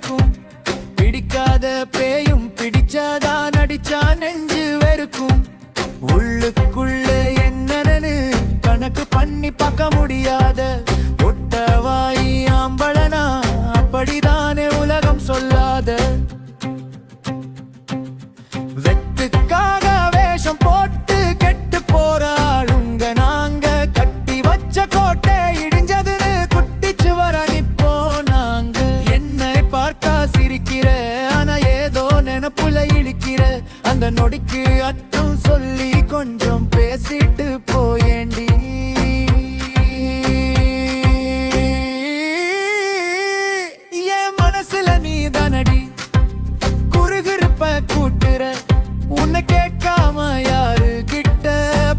எடுக்கும். பிடிக்காத பேயும் பிடிச்சாதா நடிச்சா நெஞ்சு வெறுக்கும். உள்ளுக்குள்ள என்னன்னு கணக்கு பண்ணி பார்க்க முடியாத ஒட்டவாயி ஆம்பளனா அப்படிதானே உலகம் சொல்லாத. வெத்துக்காக வேஷம் போட்டு கெட்டு போறாளுங்க நாங்க. கட்டி வச்ச கோட்டை இடிஞ்சதுன்னு குட்டிச்சு வர நிப்போ நாங்க. என்னை பார்க்க சிரிக்கிற ஆனா ஏதோ நினைப்புல இழிக்கிற. அந்த நொடிக்கு அர்த்தம் சொல்லி கொஞ்சம் பேசிட்டு போயேண்டி. என் மனசுல நீ தானடி குறுகிருப்ப கூட்டுற. உன்னை கேட்காம யாரு கிட்ட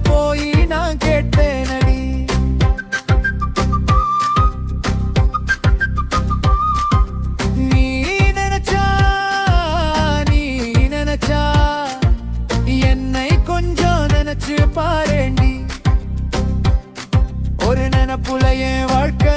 போய் நான் கேட்பேனடி. நீ நினைச்சா என்னை கொஞ்சம் நினைச்சு பாரேண்டி. ஒரு நினைப்புல என் வாழ்க்கை